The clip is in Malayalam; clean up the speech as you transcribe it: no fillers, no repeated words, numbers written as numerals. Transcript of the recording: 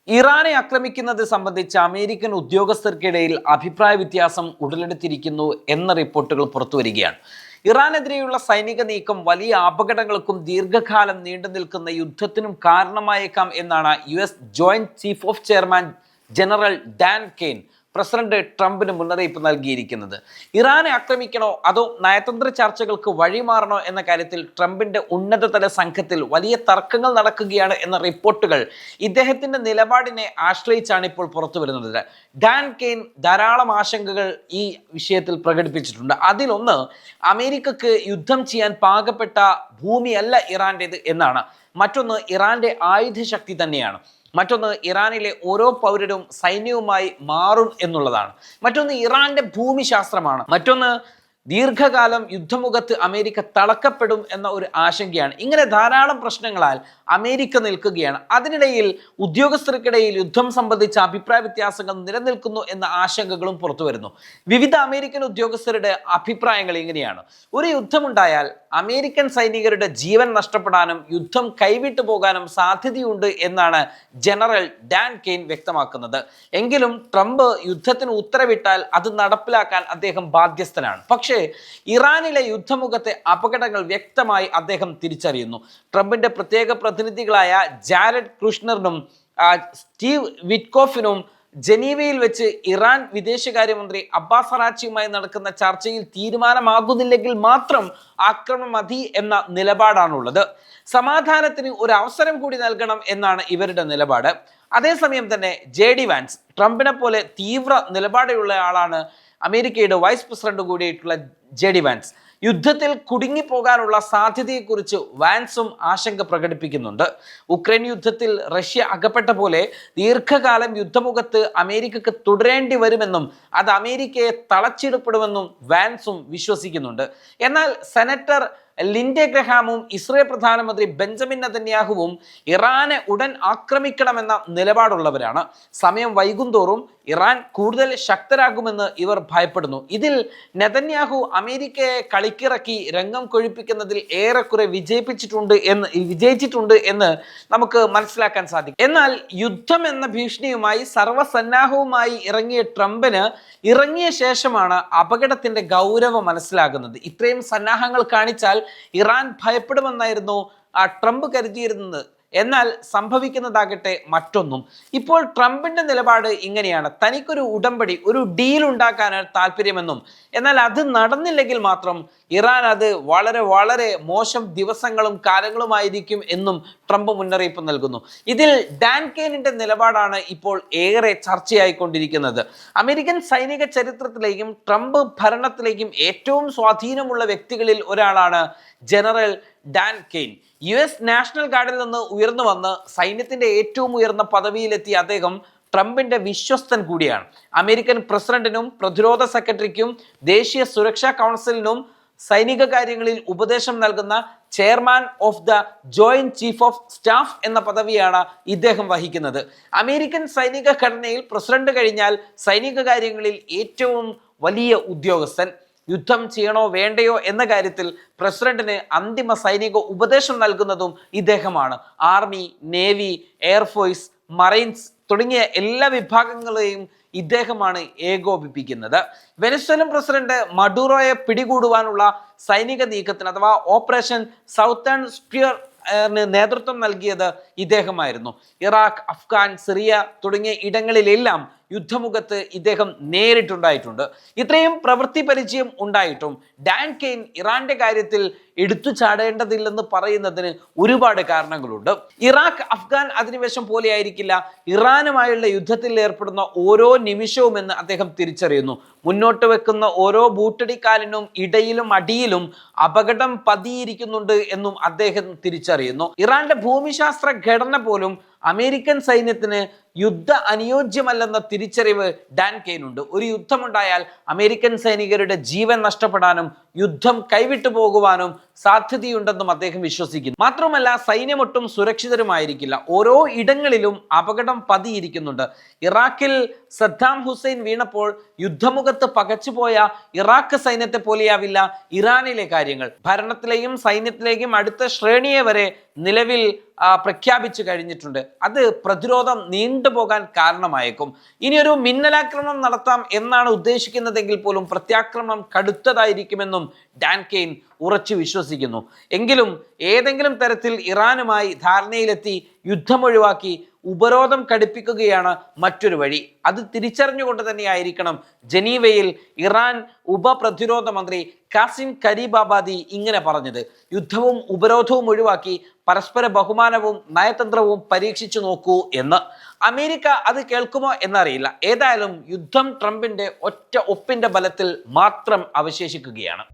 ഇറാനെ ആക്രമിക്കുന്നത് സംബന്ധിച്ച് അമേരിക്കൻ ഉദ്യോഗസ്ഥർക്കിടയിൽ അഭിപ്രായ വ്യത്യാസം ഉടലെടുത്തിരിക്കുന്നു എന്ന റിപ്പോർട്ടുകൾ പുറത്തുവരികയാണ്. ഇറാനെതിരെയുള്ള സൈനിക നീക്കം വലിയ അപകടങ്ങൾക്കും ദീർഘകാലം നീണ്ടു നിൽക്കുന്ന യുദ്ധത്തിനും കാരണമായേക്കാം എന്നാണ് US joint chief of chairman general Dan Kane president ട്രംപിന് മുന്നറിയിപ്പ് നൽകിയിരിക്കുന്നത്. ഇറാനെ ആക്രമിക്കണോ അതോ നയതന്ത്ര ചർച്ചകൾക്ക് വഴിമാറണോ എന്ന കാര്യത്തിൽ ട്രംപിന്റെ ഉന്നതതല സംഘത്തിൽ വലിയ തർക്കങ്ങൾ നടക്കുകയാണ് എന്ന റിപ്പോർട്ടുകൾ ഇദ്ദേഹത്തിന്റെ നിലപാടിനെ ആശ്രയിച്ചാണ് ഇപ്പോൾ പുറത്തു വരുന്നത്. ഡാൻ കെയ്ൻ ധാരാളം ആശങ്കകൾ ഈ വിഷയത്തിൽ പ്രകടിപ്പിച്ചിട്ടുണ്ട്. അതിലൊന്ന്, അമേരിക്കക്ക് യുദ്ധം ചെയ്യാൻ പാകപ്പെട്ട ഭൂമിയല്ല ഇറാൻ്റേത് എന്നാണ്. മറ്റൊന്ന്, ഇറാന്റെ ആയുധശക്തി തന്നെയാണ്. മറ്റൊന്ന്, ഇറാനിലെ ഓരോ പൗരരും സൈന്യവുമായി മാറും എന്നുള്ളതാണ്. മറ്റൊന്ന്, ഇറാന്റെ ഭൂമിശാസ്ത്രമാണ്. മറ്റൊന്ന്, ദീർഘകാലം യുദ്ധമുഖത്ത് അമേരിക്ക തളക്കപ്പെടും എന്ന ഒരു ആശങ്കയാണ്. ഇങ്ങനെ ധാരാളം പ്രശ്നങ്ങളാൽ അമേരിക്ക നിൽക്കുകയാണ്. അതിനിടയിൽ ഉദ്യോഗസ്ഥർക്കിടയിൽ യുദ്ധം സംബന്ധിച്ച അഭിപ്രായ വ്യത്യാസങ്ങൾ നിലനിൽക്കുന്നു എന്ന ആശങ്കകളും പുറത്തു വരുന്നു. വിവിധ അമേരിക്കൻ ഉദ്യോഗസ്ഥരുടെ അഭിപ്രായങ്ങൾ ഇങ്ങനെയാണ്. ഒരു യുദ്ധമുണ്ടായാൽ അമേരിക്കൻ സൈനികരുടെ ജീവൻ നഷ്ടപ്പെടാനും യുദ്ധം കൈവിട്ടു പോകാനും സാധ്യതയുണ്ട് എന്നാണ് ജനറൽ ഡാൻ കെയ്ൻ വ്യക്തമാക്കുന്നത്. എങ്കിലും ട്രംപ് യുദ്ധത്തിന് ഉത്തരവിട്ടാൽ അത് നടപ്പിലാക്കാൻ അദ്ദേഹം ബാധ്യസ്ഥനാണ്. പക്ഷേ ഇറാനിലെ യുദ്ധമുഖത്തെ അപകടങ്ങൾ വ്യക്തമായി അദ്ദേഹം തിരിച്ചറിയുന്നു. ട്രംപിന്റെ പ്രത്യേക പ്രതിനിധികളായ ജാരഡ് കുഷ്നറിനും സ്റ്റീവ് വിറ്റ്കോഫിനും ജനീവയിൽ വെച്ച് ഇറാൻ വിദേശകാര്യമന്ത്രി അബ്ബാസ് അറാച്ചിയുമായി നടക്കുന്ന ചർച്ചയിൽ തീരുമാനമാകുന്നില്ലെങ്കിൽ മാത്രം ആക്രമണം മതി എന്ന നിലപാടാണുള്ളത്. സമാധാനത്തിന് ഒരു അവസരം കൂടി നൽകണം എന്നാണ് ഇവരുടെ നിലപാട്. അതേസമയം തന്നെ JD വാൻസ്, ട്രംപിനെ പോലെ തീവ്ര നിലപാടുള്ള ആളാണ്. അമേരിക്കയുടെ വൈസ് പ്രസിഡന്റ് കൂടിയിട്ടുള്ള JD വാൻസ് യുദ്ധത്തിൽ കുടുങ്ങിപ്പോകാനുള്ള സാധ്യതയെക്കുറിച്ച് വാൻസും ആശങ്ക പ്രകടിപ്പിക്കുന്നുണ്ട്. ഉക്രൈൻ യുദ്ധത്തിൽ റഷ്യ അകപ്പെട്ട പോലെ ദീർഘകാലം യുദ്ധമുഖത്ത് അമേരിക്കക്ക് തുടരേണ്ടി വരുമെന്നും അത് അമേരിക്കയെ തളച്ചിടപ്പെടുമെന്നും വാൻസും വിശ്വസിക്കുന്നുണ്ട്. എന്നാൽ സെനറ്റർ ലിൻഡെ ഗ്രഹാമും ഇസ്രയേൽ പ്രധാനമന്ത്രി ബെഞ്ചമിൻ നെതന്യാഹുവും ഇറാനെ ഉടൻ ആക്രമിക്കണമെന്ന നിലപാടുള്ളവരാണ്. സമയം വൈകുന്തോറും ഇറാൻ കൂടുതൽ ശക്തരാകുമെന്ന് ഇവർ ഭയപ്പെടുന്നു. ഇതിൽ നെതന്യാഹു അമേരിക്കയെ കളിക്കിറക്കി രംഗം കൊഴിപ്പിക്കുന്നതിൽ ഏറെക്കുറെ വിജയിച്ചിട്ടുണ്ട് എന്ന് നമുക്ക് മനസ്സിലാക്കാൻ സാധിക്കും. എന്നാൽ യുദ്ധം എന്ന ഭീഷണിയുമായി സർവ്വസന്നാഹവുമായി ഇറങ്ങിയ ട്രംപിന് ഇറങ്ങിയ ശേഷമാണ് അപകടത്തിന്റെ ഗൗരവം മനസ്സിലാകുന്നത്. ഇത്രയും സന്നാഹങ്ങൾ കാണിച്ചാൽ ഇറാൻ ഭയപ്പെടുമെന്നായിരുന്നു ട്രംപ് കരുതിയിരുന്നത്. എന്നാൽ സംഭവിക്കുന്നതാകട്ടെ മറ്റൊന്നും. ഇപ്പോൾ ട്രംപിന്റെ നിലപാട് ഇങ്ങനെയാണ്. തനിക്കൊരു ഉടമ്പടി, ഒരു ഡീൽ ഉണ്ടാക്കാനാണ് താല്പര്യമെന്നും എന്നാൽ അത് നടന്നില്ലെങ്കിൽ മാത്രം ഇറാൻ അത് വളരെ വളരെ മോശം ദിവസങ്ങളും കാലങ്ങളുമായിരിക്കും എന്നും ട്രംപ് മുന്നറിയിപ്പ് നൽകുന്നു. ഇതിൽ ഡാൻ കെയ്നിന്റെ നിലപാടാണ് ഇപ്പോൾ ഏറെ ചർച്ചയായിക്കൊണ്ടിരിക്കുന്നത്. അമേരിക്കൻ സൈനിക ചരിത്രത്തിലേക്കും ട്രംപ് ഭരണത്തിലേക്കും ഏറ്റവും സ്വാധീനമുള്ള വ്യക്തികളിൽ ഒരാളാണ് general Dan Caine. US national ഗാർഡിൽ നിന്ന് ഉയർന്നു വന്ന് സൈന്യത്തിന്റെ ഏറ്റവും ഉയർന്ന പദവിയിലെത്തിയ അദ്ദേഹം ട്രംപിന്റെ വിശ്വസ്തൻ കൂടിയാണ്. അമേരിക്കൻ പ്രസിഡന്റിനും പ്രതിരോധ സെക്രട്ടറിക്കും ദേശീയ സുരക്ഷാ കൗൺസിലിനും സൈനിക കാര്യങ്ങളിൽ ഉപദേശം നൽകുന്ന chairman of the joint chief of staff എന്ന പദവിയാണ് ഇദ്ദേഹം വഹിക്കുന്നത്. അമേരിക്കൻ സൈനിക ഘടനയിൽ പ്രസിഡന്റ് കഴിഞ്ഞാൽ സൈനിക കാര്യങ്ങളിൽ ഏറ്റവും വലിയ ഉദ്യോഗസ്ഥൻ. യുദ്ധം ചെയ്യണോ വേണ്ടയോ എന്ന കാര്യത്തിൽ പ്രസിഡന്റിന് അന്തിമ സൈനിക ഉപദേശം നൽകുന്നതും ഇദ്ദേഹമാണ്. ആർമി, നേവി, എയർഫോഴ്സ്, മറൈൻസ് തുടങ്ങിയ എല്ലാ വിഭാഗങ്ങളെയും ഇദ്ദേഹമാണ് ഏകോപിപ്പിക്കുന്നത്. വെനസ്വേലൻ പ്രസിഡന്റ് മഡൂറോയെ പിടികൂടുവാനുള്ള സൈനിക നീക്കത്തിന് അഥവാ ഓപ്പറേഷൻ സൗത്തേൺ സ്പിയർ നേതൃത്വം നൽകിയത് ഇദ്ദേഹമായിരുന്നു. ഇറാഖ്, അഫ്ഗാൻ, സിറിയ തുടങ്ങിയ ഇടങ്ങളിലെല്ലാം യുദ്ധമുഖത്ത് ഇദ്ദേഹം നേരിട്ടുണ്ടായിട്ടുണ്ട്. ഇത്രയും പ്രവൃത്തി പരിചയം ഉണ്ടായിട്ടും ഡാൻ കെയ്ൻ ഇറാന്റെ കാര്യത്തിൽ എടുത്തു ചാടേണ്ടതില്ലെന്ന് പറയുന്നതിന് ഒരുപാട് കാരണങ്ങളുണ്ട്. ഇറാഖ്, അഫ്ഗാൻ അധിനിവേശം പോലെ ആയിരിക്കില്ല ഇറാനുമായുള്ള യുദ്ധത്തിൽ ഏർപ്പെടുന്ന ഓരോ നിമിഷവും എന്ന് അദ്ദേഹം തിരിച്ചറിയുന്നു. മുന്നോട്ട് വെക്കുന്ന ഓരോ ബൂട്ടടിക്കാലിനും ഇടയിലും അടിയിലും അപകടം പതിയിരിക്കുന്നുണ്ട് എന്നും അദ്ദേഹം തിരിച്ചറിയുന്നു. ഇറാന്റെ ഭൂമിശാസ്ത്ര ഘടന പോലും അമേരിക്കൻ സൈന്യത്തിന് യുദ്ധ അനുയോജ്യമല്ലെന്ന തിരിച്ചറിവ് ഡാൻ കെയ്നുണ്ട്. ഒരു യുദ്ധമുണ്ടായാൽ അമേരിക്കൻ സൈനികരുടെ ജീവൻ നഷ്ടപ്പെടാനും യുദ്ധം കൈവിട്ടു പോകുവാനും സാധ്യതയുണ്ടെന്നും അദ്ദേഹം വിശ്വസിക്കുന്നു. മാത്രമല്ല, സൈന്യമൊട്ടും സുരക്ഷിതരുമായിരിക്കില്ല. ഓരോ ഇടങ്ങളിലും അപകടം പതിയിരിക്കുന്നുണ്ട്. ഇറാഖിൽ സദ്ദാം ഹുസൈൻ വീണപ്പോൾ യുദ്ധമുഖത്ത് പകച്ചുപോയ ഇറാഖ് സൈന്യത്തെ പോലെയാവില്ല ഇറാനിലെ കാര്യങ്ങൾ. ഭരണത്തിലെയും സൈന്യത്തിലേക്കും അടുത്ത ശ്രേണിയെ വരെ നിലവിൽ പ്രഖ്യാപിച്ചു കഴിഞ്ഞിട്ടുണ്ട്. അത് പ്രതിരോധം നീണ്ട മുന്നോട്ട് പോകാൻ കാരണമായേക്കും. ഇനിയൊരു മിന്നലാക്രമണം നടത്താം എന്നാണ് ഉദ്ദേശിക്കുന്നതെങ്കിൽ പോലും പ്രത്യാക്രമണം കടുത്തതായിരിക്കുമെന്നും ഡാൻ കെയ്ൻ ഉറച്ചു വിശ്വസിക്കുന്നു. എങ്കിലും ഏതെങ്കിലും തരത്തിൽ ഇറാനുമായി ധാരണയിലെത്തി യുദ്ധമൊഴിവാക്കി ഉപരോധം കടുപ്പിക്കുകയാണ് മറ്റൊരു വഴി. അത് തിരിച്ചറിഞ്ഞുകൊണ്ട് തന്നെയായിരിക്കണം ജനീവയിൽ ഇറാൻ ഉപപ്രതിരോധ മന്ത്രി കാസിം ഖരീബാബാദി ഇങ്ങനെ പറഞ്ഞത്. യുദ്ധവും ഉപരോധവും ഒഴിവാക്കി പരസ്പര ബഹുമാനവും നയതന്ത്രവും പരീക്ഷിച്ചു നോക്കൂ എന്ന്. അമേരിക്ക അത് കേൾക്കുമോ എന്നറിയില്ല. ഏതായാലും യുദ്ധം ട്രംപിന്റെ ഒറ്റ ഒപ്പിന്റെ ബലത്തിൽ മാത്രം അവശേഷിക്കുകയാണ്.